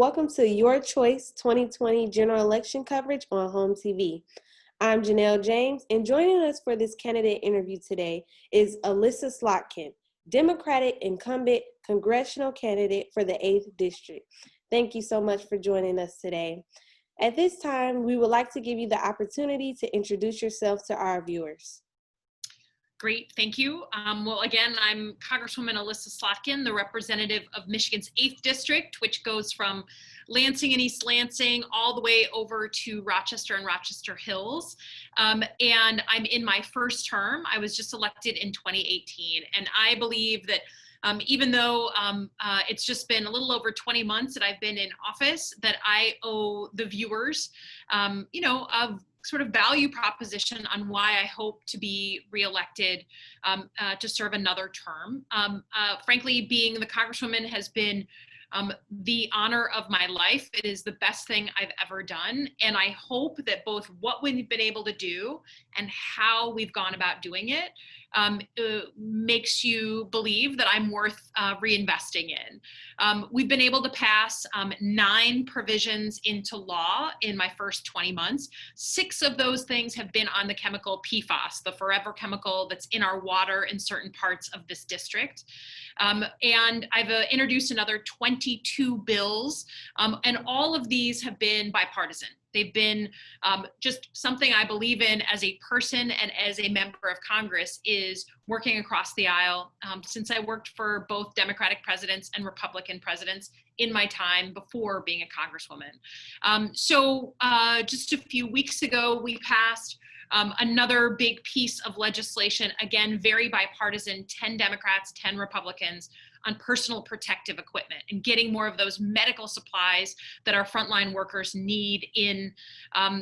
welcome to Your Choice 2020 General Election coverage on HOMTV. I'm Janelle James, and joining us for this candidate interview today is Elissa Slotkin, Democratic Incumbent Congressional Candidate for the 8th District. Thank you so much for joining us today. At this time, we would like to give you the opportunity to introduce yourself to our viewers. Great, thank you. Well, again, I'm Congresswoman Elissa Slotkin, the representative of Michigan's 8th District, which goes from Lansing and East Lansing all the way over to Rochester and Rochester Hills. And I'm in my first term. I was just elected in 2018. And I believe that even though it's just been a little over 20 months that I've been in office, that I owe the viewers, of sort of value proposition on why I hope to be reelected to serve another term. Frankly, being the Congresswoman has been the honor of my life. It is the best thing I've ever done. And I hope that both what we've been able to do and how we've gone about doing it makes you believe that I'm worth reinvesting in. We've been able to pass 9 provisions into law in my first 20 months. 6 of those things have been on the chemical PFAS, the forever chemical that's in our water in certain parts of this district. And I've introduced another 22 bills, and all of these have been bipartisan. They've been just something I believe in as a person and as a member of Congress is working across the aisle since I worked for both Democratic presidents and Republican presidents in my time before being a Congresswoman. So just a few weeks ago, we passed another big piece of legislation, again, very bipartisan, 10 Democrats, 10 Republicans, on personal protective equipment and getting more of those medical supplies that our frontline workers need in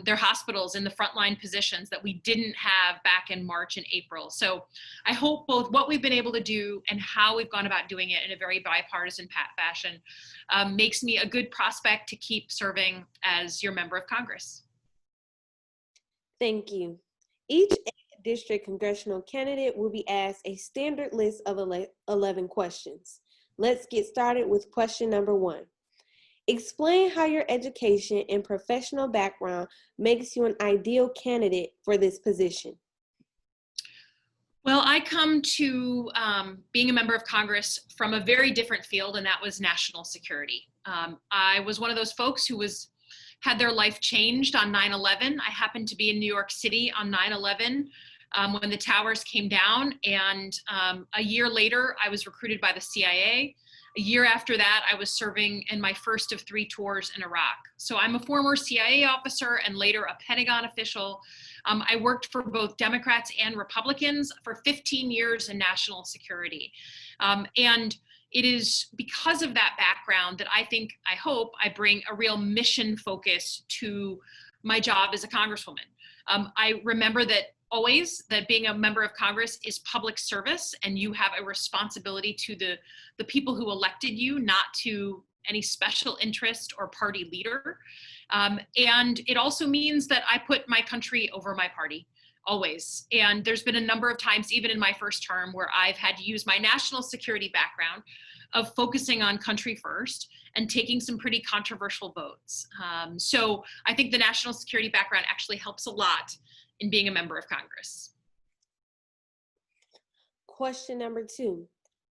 their hospitals, in the frontline positions that we didn't have back in March and April. So I hope both what we've been able to do and how we've gone about doing it in a very bipartisan fashion makes me a good prospect to keep serving as your member of Congress. Thank you. Each 8th District congressional candidate will be asked a standard list of 11 questions. Let's get started with question number 1. Explain how your education and professional background makes you an ideal candidate for this position. Well, I come to being a member of Congress from a very different field, and that was national security. I was one of those folks who had their life changed on 9/11. I happened to be in New York City on 9/11 when the towers came down, and a year later, I was recruited by the CIA. A year after that, I was serving in my first of 3 tours in Iraq. So I'm a former CIA officer and later a Pentagon official. I worked for both Democrats and Republicans for 15 years in national security. And it is because of that background that I hope I bring a real mission focus to my job as a Congresswoman. I remember that being a member of Congress is public service, and you have a responsibility to the people who elected you, not to any special interest or party leader. And it also means that I put my country over my party. Always. And there's been a number of times, even in my first term, where I've had to use my national security background of focusing on country first and taking some pretty controversial votes. So I think the national security background actually helps a lot in being a member of Congress. Question number 2.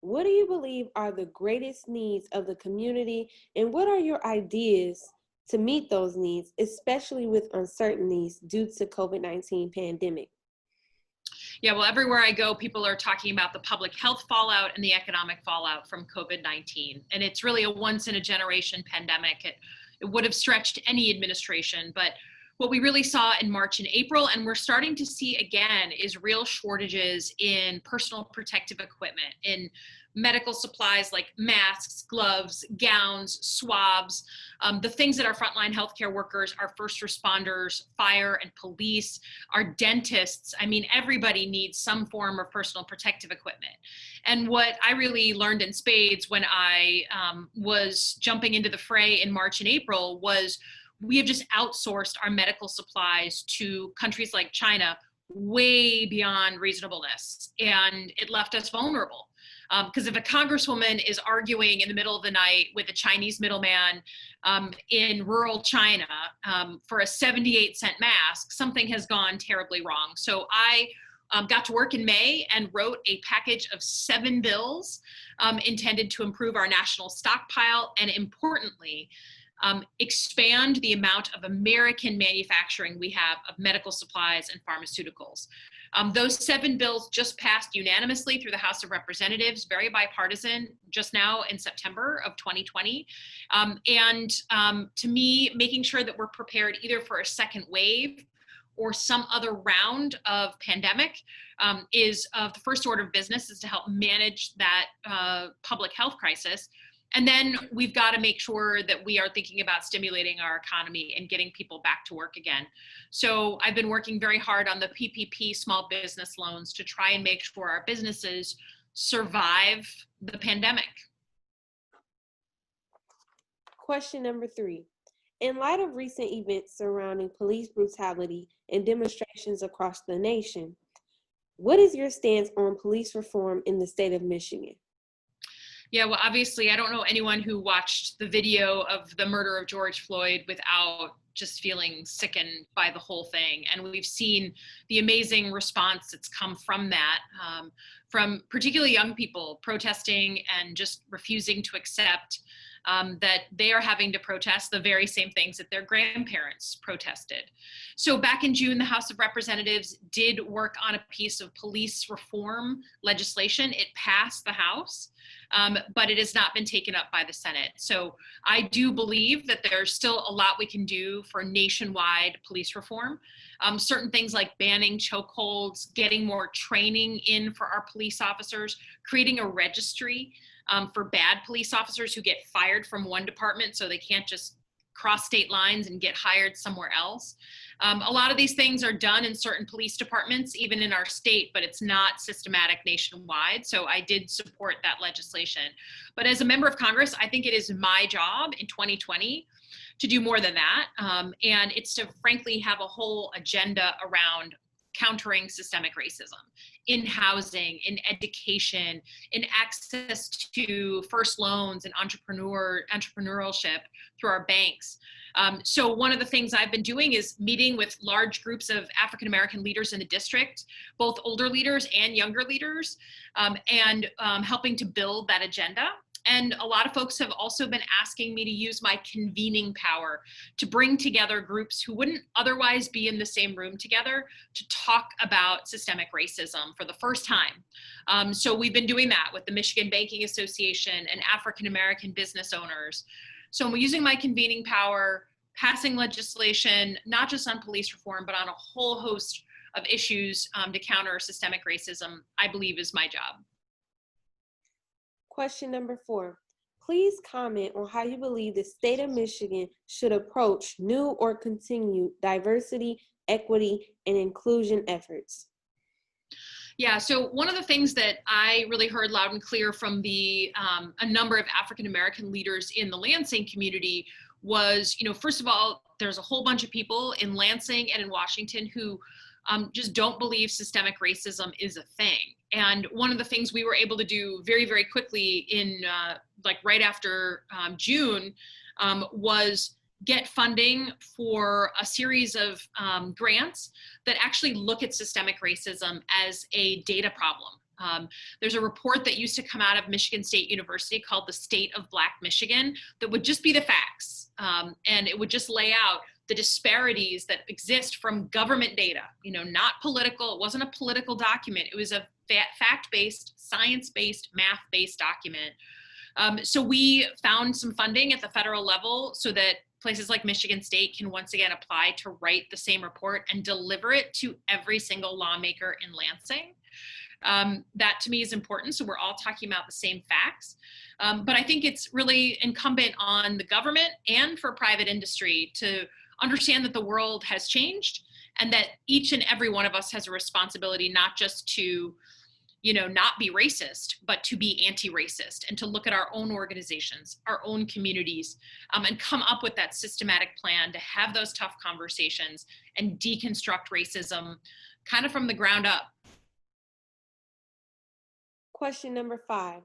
What do you believe are the greatest needs of the community, and what are your ideas to meet those needs, especially with uncertainties due to COVID-19 pandemic? Yeah, well, everywhere I go, people are talking about the public health fallout and the economic fallout from COVID-19. And it's really a once in a generation pandemic. It would have stretched any administration, but what we really saw in March and April, and we're starting to see again, is real shortages in personal protective equipment, in medical supplies like masks, gloves, gowns, swabs, the things that our frontline healthcare workers, our first responders, fire and police, our dentists, I mean, everybody needs some form of personal protective equipment. And what I really learned in spades when I was jumping into the fray in March and April was we have just outsourced our medical supplies to countries like China way beyond reasonableness, and it left us vulnerable. Because if a congresswoman is arguing in the middle of the night with a Chinese middleman in rural China for a 78-cent mask, something has gone terribly wrong. So I got to work in May and wrote a package of 7 bills intended to improve our national stockpile and, importantly, expand the amount of American manufacturing we have of medical supplies and pharmaceuticals. Those 7 bills just passed unanimously through the House of Representatives, very bipartisan, just now in September of 2020. To me, making sure that we're prepared either for a second wave or some other round of pandemic is the first order of business, is to help manage that public health crisis. And then we've got to make sure that we are thinking about stimulating our economy and getting people back to work again. So I've been working very hard on the PPP small business loans to try and make sure our businesses survive the pandemic. Question number 3. In light of recent events surrounding police brutality and demonstrations across the nation, what is your stance on police reform in the state of Michigan? Yeah, well, obviously, I don't know anyone who watched the video of the murder of George Floyd without just feeling sickened by the whole thing. And we've seen the amazing response that's come from that, from particularly young people protesting and just refusing to accept that they are having to protest the very same things that their grandparents protested. So back in June, the House of Representatives did work on a piece of police reform legislation. It passed the House, but it has not been taken up by the Senate. So I do believe that there's still a lot we can do for nationwide police reform. Certain things like banning chokeholds, getting more training in for our police officers, creating a registry for bad police officers who get fired from one department so they can't just cross state lines and get hired somewhere else. A lot of these things are done in certain police departments, even in our state, but it's not systematic nationwide. So I did support that legislation. But as a member of Congress, I think it is my job in 2020 to do more than that. And it's to frankly have a whole agenda around countering systemic racism in housing, in education, in access to first loans and entrepreneurship through our banks. So one of the things I've been doing is meeting with large groups of African-American leaders in the district, both older leaders and younger leaders, and helping to build that agenda. And a lot of folks have also been asking me to use my convening power to bring together groups who wouldn't otherwise be in the same room together to talk about systemic racism for the first time. So we've been doing that with the Michigan Banking Association and African-American business owners. So I'm using my convening power, passing legislation, not just on police reform, but on a whole host of issues to counter systemic racism, I believe is my job. Question number 4. Please comment on how you believe the state of Michigan should approach new or continued diversity, equity, and inclusion efforts. Yeah, so one of the things that I really heard loud and clear from a number of African-American leaders in the Lansing community was, first of all, there's a whole bunch of people in Lansing and in Washington who just don't believe systemic racism is a thing. And one of the things we were able to do very, very quickly in right after June was get funding for a series of grants that actually look at systemic racism as a data problem. There's a report that used to come out of Michigan State University called The State of Black Michigan that would just be the facts. And it would just lay out the disparities that exist from government data, not political. It wasn't a political document. It was a fact-based, science-based, math-based document. So we found some funding at the federal level so that places like Michigan State can once again apply to write the same report and deliver it to every single lawmaker in Lansing. That to me is important. So we're all talking about the same facts. But I think it's really incumbent on the government and for private industry to understand that the world has changed and that each and every one of us has a responsibility not just to, not be racist, but to be anti-racist and to look at our own organizations, our own communities, and come up with that systematic plan to have those tough conversations and deconstruct racism kind of from the ground up. Question number 5.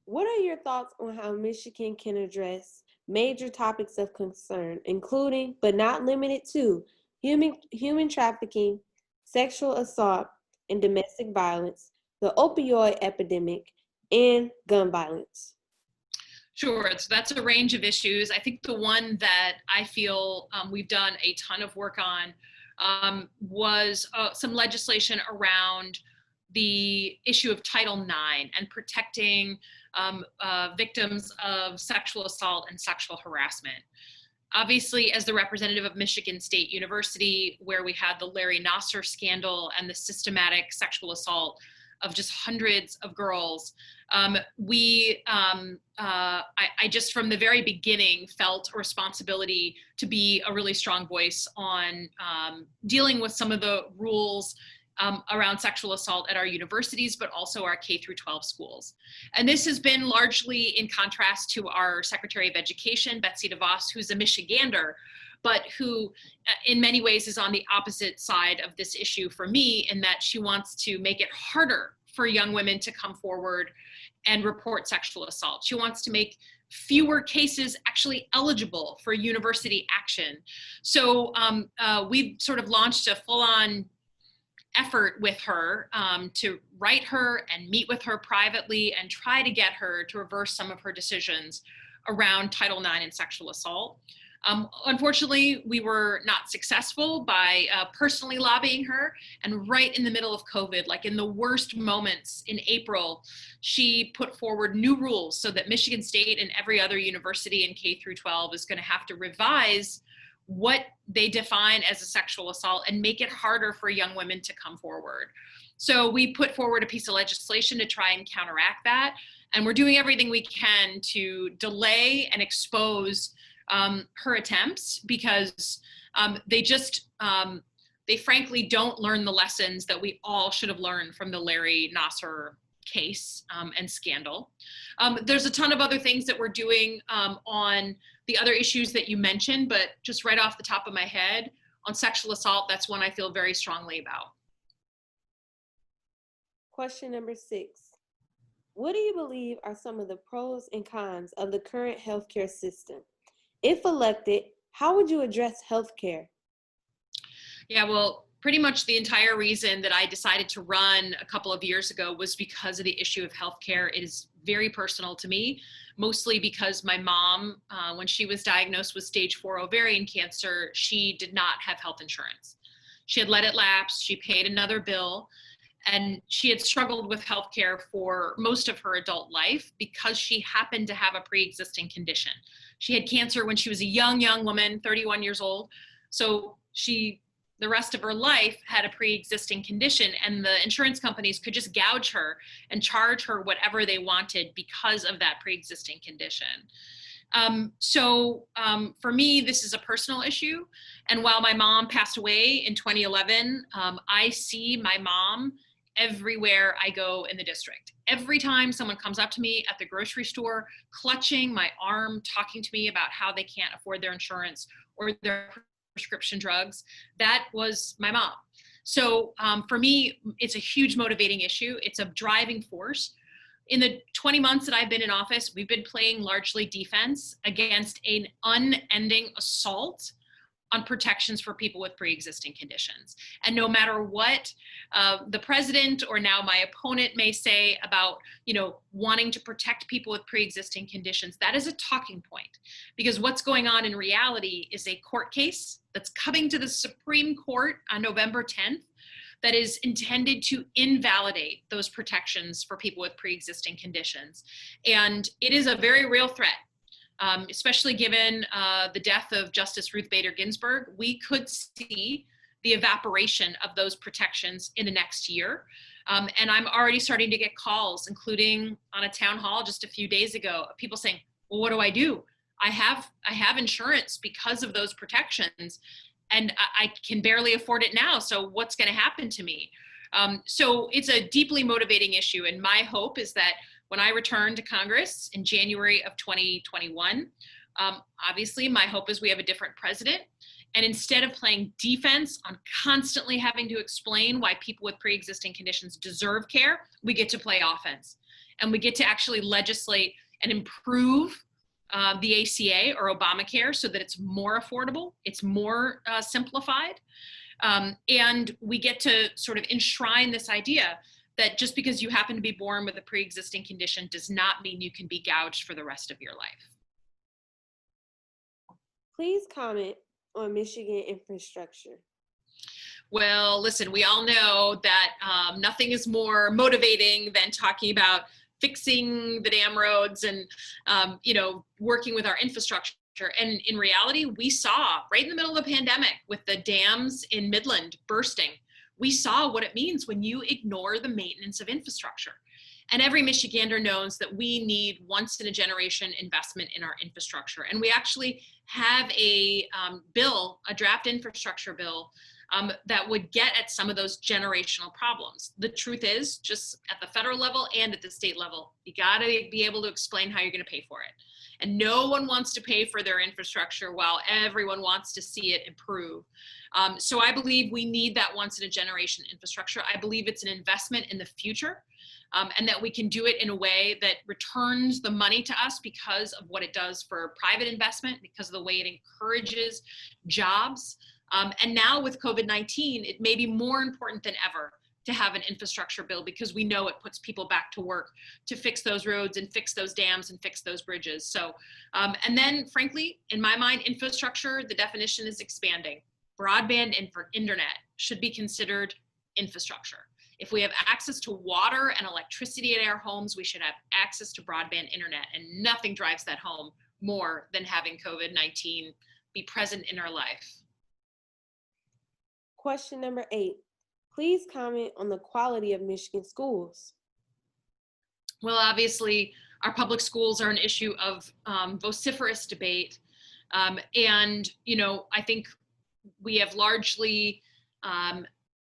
What are your thoughts on how Michigan can address major topics of concern, including but not limited to human trafficking, sexual assault, and domestic violence, the opioid epidemic, and gun violence? Sure, so that's a range of issues. I think the one that I feel we've done a ton of work on was some legislation around the issue of Title IX and protecting victims of sexual assault and sexual harassment. Obviously, as the representative of Michigan State University, where we had the Larry Nassar scandal and the systematic sexual assault of just hundreds of girls, I just from the very beginning felt a responsibility to be a really strong voice on dealing with some of the rules around sexual assault at our universities, but also our K through 12 schools. And this has been largely in contrast to our Secretary of Education, Betsy DeVos, who's a Michigander, but who in many ways is on the opposite side of this issue for me, in that she wants to make it harder for young women to come forward and report sexual assault. She wants to make fewer cases actually eligible for university action. So we've sort of launched a full-on effort with her to write her and meet with her privately and try to get her to reverse some of her decisions around Title IX and sexual assault. Unfortunately, we were not successful by personally lobbying her. And right in the middle of COVID, like in the worst moments in April, she put forward new rules so that Michigan State and every other university in K through 12 is going to have to revise what they define as a sexual assault and make it harder for young women to come forward. So we put forward a piece of legislation to try and counteract that. And we're doing everything we can to delay and expose her attempts, because they frankly don't learn the lessons that we all should have learned from the Larry Nassar case and scandal. There's a ton of other things that we're doing on the other issues that you mentioned, but just right off the top of my head, on sexual assault, that's one I feel very strongly about. Question number 6. What do you believe are some of the pros and cons of the current healthcare system? If elected, how would you address healthcare? Yeah, well, pretty much the entire reason that I decided to run a couple of years ago was because of the issue of healthcare. It is very personal to me, mostly because my mom, when she was diagnosed with stage 4 ovarian cancer, she did not have health insurance. She had let it lapse, she paid another bill, and she had struggled with healthcare for most of her adult life because she happened to have a pre-existing condition. She had cancer when she was a young woman, 31 years old. So the rest of her life had a pre-existing condition, and the insurance companies could just gouge her and charge her whatever they wanted because of that pre-existing condition. For me, this is a personal issue. And while my mom passed away in 2011, I see my mom everywhere I go in the district. Every time someone comes up to me at the grocery store, clutching my arm, talking to me about how they can't afford their insurance or their prescription drugs, that was my mom. So for me, it's a huge motivating issue. It's a driving force. In the 20 months that I've been in office, we've been playing largely defense against an unending assault on protections for people with pre-existing conditions. And no matter what the president or now my opponent may say about, wanting to protect people with pre-existing conditions, that is a talking point. Because what's going on in reality is a court case that's coming to the Supreme Court on November 10th that is intended to invalidate those protections for people with pre-existing conditions. And it is a very real threat. Especially given the death of Justice Ruth Bader Ginsburg, we could see the evaporation of those protections in the next year. And I'm already starting to get calls, including on a town hall just a few days ago, people saying, well, what do I do? I have insurance because of those protections, and I can barely afford it now. So what's going to happen to me? So it's a deeply motivating issue. And my hope is that when I return to Congress in January of 2021, obviously my hope is we have a different president. And instead of playing defense on constantly having to explain why people with pre-existing conditions deserve care, we get to play offense. and we get to actually legislate and improve the ACA or Obamacare so that it's more affordable, it's more simplified, and we get to sort of enshrine this idea that just because you happen to be born with a pre-existing condition does not mean you can be gouged for the rest of your life. Please comment on Michigan infrastructure. Well, listen, we all know that nothing is more motivating than talking about fixing the damn roads and, working with our infrastructure. And in reality, we saw right in the middle of the pandemic with the dams in Midland bursting, we saw what it means when you ignore the maintenance of infrastructure. And every Michigander knows that we need once in a generation investment in our infrastructure. And we actually have a bill, a draft infrastructure bill, that would get at some of those generational problems. The truth is, just at the federal level and at the state level, you gotta be able to explain how you're gonna pay for it. And no one wants to pay for their infrastructure while everyone wants to see it improve. So I believe we need that once in a generation infrastructure. I believe it's an investment in the future, and that we can do it in a way that returns the money to us because of what it does for private investment, because of the way it encourages jobs. And now with COVID-19, it may be more important than ever to have an infrastructure bill because we know it puts people back to work to fix those roads and fix those dams and fix those bridges. So, and then frankly, in my mind, infrastructure, the definition is expanding. Broadband internet should be considered infrastructure. If we have access to water and electricity in our homes, we should have access to broadband internet, and nothing drives that home more than having COVID-19 be present in our life. Question number 8. Please comment on the quality of Michigan schools. Well, obviously, our public schools are an issue of vociferous debate. And, I think we have largely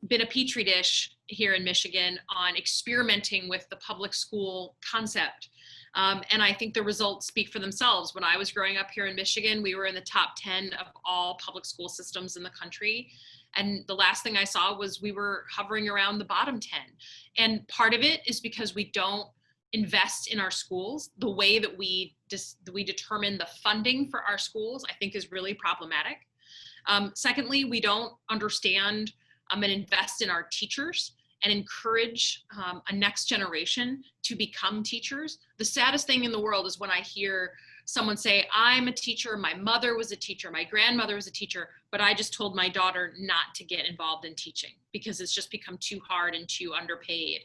been a petri dish here in Michigan on experimenting with the public school concept. And I think the results speak for themselves. When I was growing up here in Michigan, we were in the top 10 of all public school systems in the country. And the last thing I saw was we were hovering around the bottom 10. And part of it is because we don't invest in our schools. The way that we determine the funding for our schools, I think, is really problematic. Secondly, we don't understand and invest in our teachers and encourage a next generation to become teachers. The saddest thing in the world is when I hear someone say, I'm a teacher, my mother was a teacher, my grandmother was a teacher, but I just told my daughter not to get involved in teaching because it's just become too hard and too underpaid.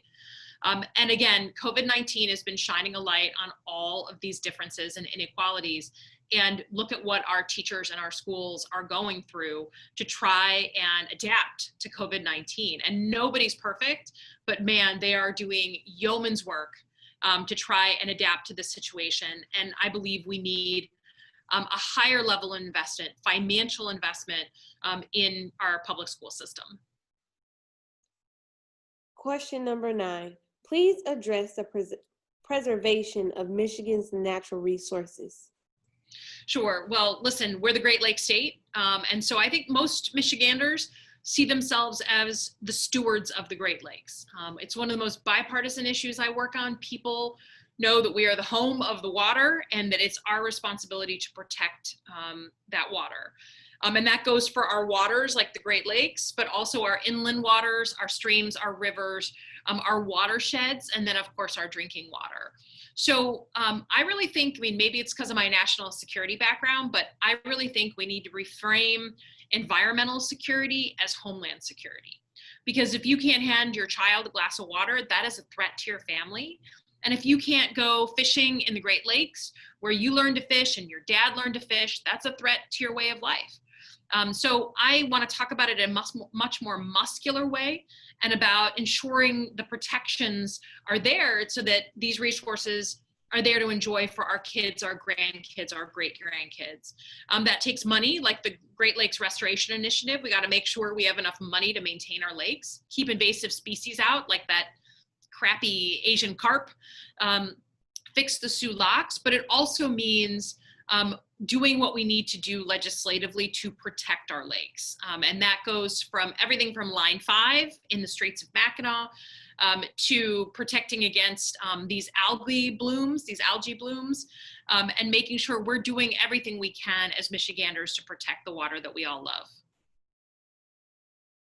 And again, COVID-19 has been shining a light on all of these differences and inequalities. And look at what our teachers and our schools are going through to try and adapt to COVID-19. And nobody's perfect, but man, they are doing yeoman's work to try and adapt to this situation. And I believe we need a higher level of investment, financial investment in our public school system. Question number 9. Please address the preservation of Michigan's natural resources. Sure. Well, listen, we're the Great Lakes state. And so I think most Michiganders see themselves as the stewards of the Great Lakes. It's one of the most bipartisan issues I work on. People know that we are the home of the water and that it's our responsibility to protect that water. And that goes for our waters like the Great Lakes, but also our inland waters, our streams, our rivers, our watersheds, and then of course our drinking water. So I really think, maybe it's because of my national security background, but I really think we need to reframe environmental security as homeland security. Because if you can't hand your child a glass of water, that is a threat to your family. And if you can't go fishing in the Great Lakes, where you learned to fish and your dad learned to fish, that's a threat to your way of life. So I want to talk about it in a much more muscular way and about ensuring the protections are there so that these resources are there to enjoy for our kids, our grandkids, our great grandkids. That takes money, like the Great Lakes Restoration Initiative. We got to make sure we have enough money to maintain our lakes, keep invasive species out, like that crappy Asian carp, fix the Sioux locks, but it also means doing what we need to do legislatively to protect our lakes. And that goes from everything from Line 5 in the Straits of Mackinac to protecting against these algae blooms, and making sure we're doing everything we can as Michiganders to protect the water that we all love.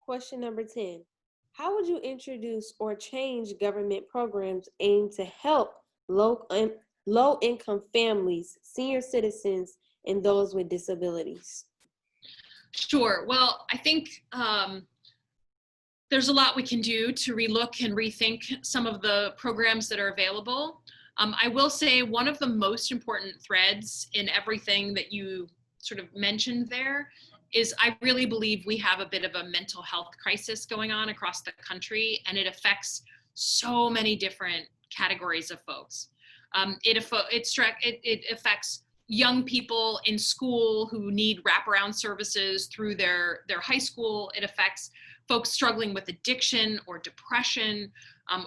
Question number 10. How would you introduce or change government programs aimed to help low-income families, senior citizens, and those with disabilities? Sure. Well, I think there's a lot we can do to relook and rethink some of the programs that are available. I will say one of the most important threads in everything that you sort of mentioned there is I really believe we have a bit of a mental health crisis going on across the country, and it affects so many different categories of folks. It affects young people in school who need wraparound services through their high school. It affects folks struggling with addiction or depression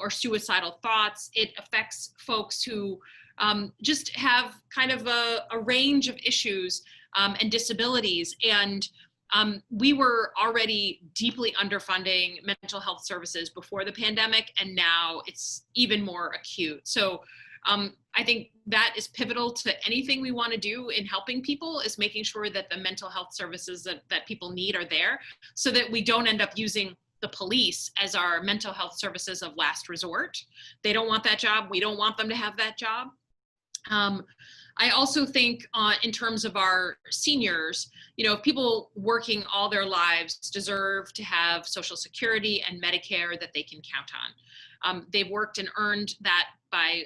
or suicidal thoughts. It affects folks who just have kind of a range of issues and disabilities. And we were already deeply underfunding mental health services before the pandemic, and now it's even more acute. So I think that is pivotal to anything we want to do in helping people, is making sure that the mental health services that people need are there, so that we don't end up using the police as our mental health services of last resort. They don't want that job. We don't want them to have that job. I also think in terms of our seniors, people working all their lives deserve to have Social Security and Medicare that they can count on. They've worked and earned that by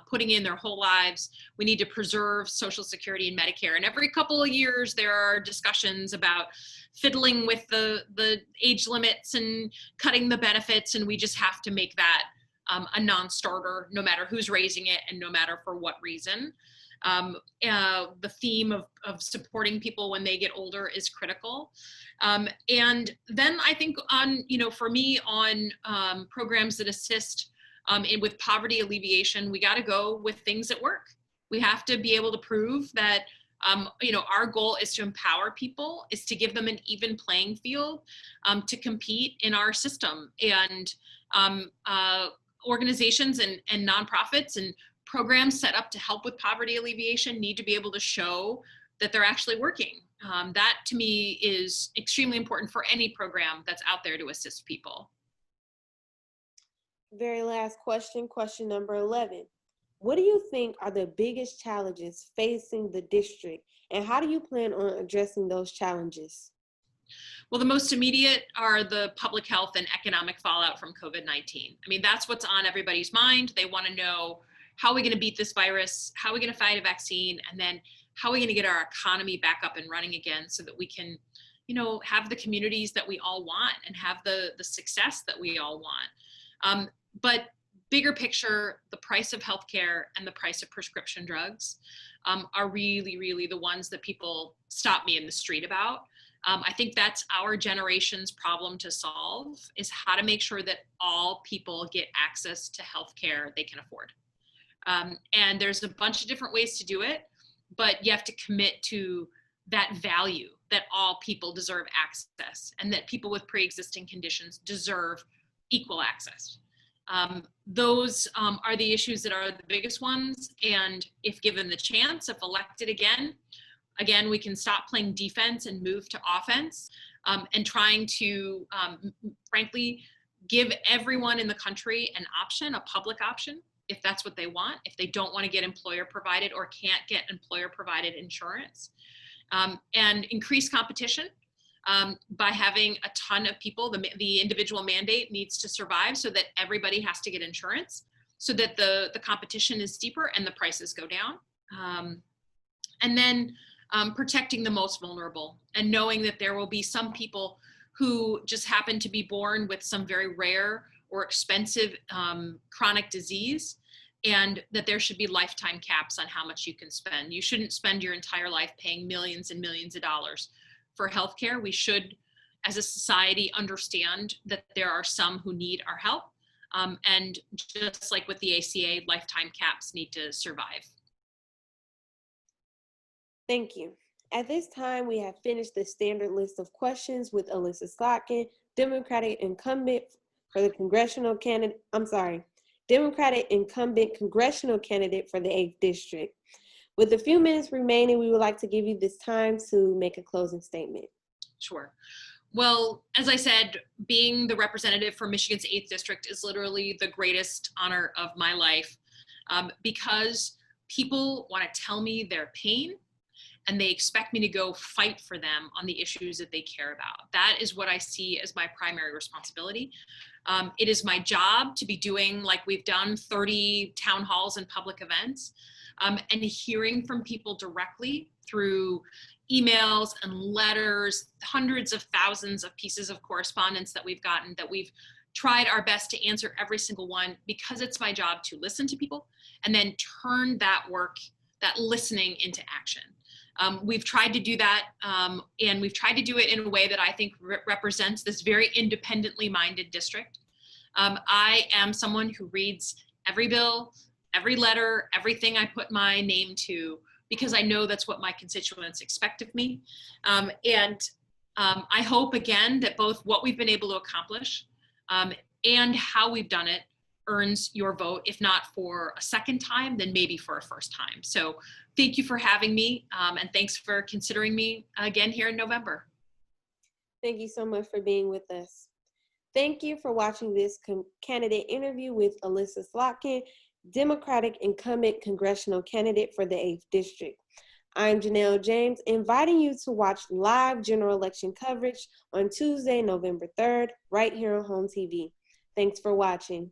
putting in their whole lives. We need to preserve Social Security and Medicare. And every couple of years, there are discussions about fiddling with the age limits and cutting the benefits. And we just have to make that a non-starter, no matter who's raising it and no matter for what reason. The theme of supporting people when they get older is critical. And then I think for me on programs that assist with poverty alleviation, we got to go with things that work. We have to be able to prove that, our goal is to empower people, is to give them an even playing field to compete in our system. And organizations and nonprofits and programs set up to help with poverty alleviation need to be able to show that they're actually working. That to me is extremely important for any program that's out there to assist people. Very last question, question number 11. What do you think are the biggest challenges facing the district, and how do you plan on addressing those challenges? Well, the most immediate are the public health and economic fallout from COVID-19. I mean, that's what's on everybody's mind. They want to know, how are we going to beat this virus? How are we going to find a vaccine? And then how are we going to get our economy back up and running again so that we can, have the communities that we all want and have the success that we all want. But bigger picture, the price of healthcare and the price of prescription drugs are really, really the ones that people stop me in the street about. I think that's our generation's problem to solve, is how to make sure that all people get access to healthcare they can afford. And there's a bunch of different ways to do it, but you have to commit to that value that all people deserve access and that people with pre-existing conditions deserve equal access. Those are the issues that are the biggest ones. And if given the chance, if elected again, we can stop playing defense and move to offense, and trying to, frankly, give everyone in the country an option, a public option, if that's what they want, if they don't want to get employer provided or can't get employer provided insurance, and increase competition by having a ton of people. The individual mandate needs to survive so that everybody has to get insurance, so that the competition is steeper and the prices go down. And then protecting the most vulnerable, and knowing that there will be some people who just happen to be born with some very rare or expensive chronic disease, and that there should be lifetime caps on how much you can spend. You shouldn't spend your entire life paying millions and millions of dollars for healthcare. We should, as a society, understand that there are some who need our help. And just like with the ACA, lifetime caps need to survive. Thank you. At this time, we have finished the standard list of questions with Elissa Slotkin, Democratic incumbent for the Democratic Incumbent Congressional Candidate for the 8th District. With a few minutes remaining, we would like to give you this time to make a closing statement. Sure. Well, as I said, being the representative for Michigan's 8th District is literally the greatest honor of my life, because people want to tell me their pain and they expect me to go fight for them on the issues that they care about. That is what I see as my primary responsibility. It is my job to be doing, like we've done, 30 town halls and public events, and hearing from people directly through emails and letters, hundreds of thousands of pieces of correspondence that we've gotten, that we've tried our best to answer every single one, because it's my job to listen to people and then turn that work, that listening, into action. We've tried to do that, and we've tried to do it in a way that I think represents this very independently minded district. I am someone who reads every bill, every letter, everything I put my name to, because I know that's what my constituents expect of me. I hope, again, that both what we've been able to accomplish and how we've done it earns your vote, if not for a second time, then maybe for a first time. So thank you for having me, and thanks for considering me again here in November. Thank you so much for being with us. Thank you for watching this candidate interview with Elissa Slotkin, Democratic Incumbent Congressional Candidate for the 8th District. I'm Janelle James, inviting you to watch live general election coverage on Tuesday, November 3rd, right here on HOMTV. Thanks for watching.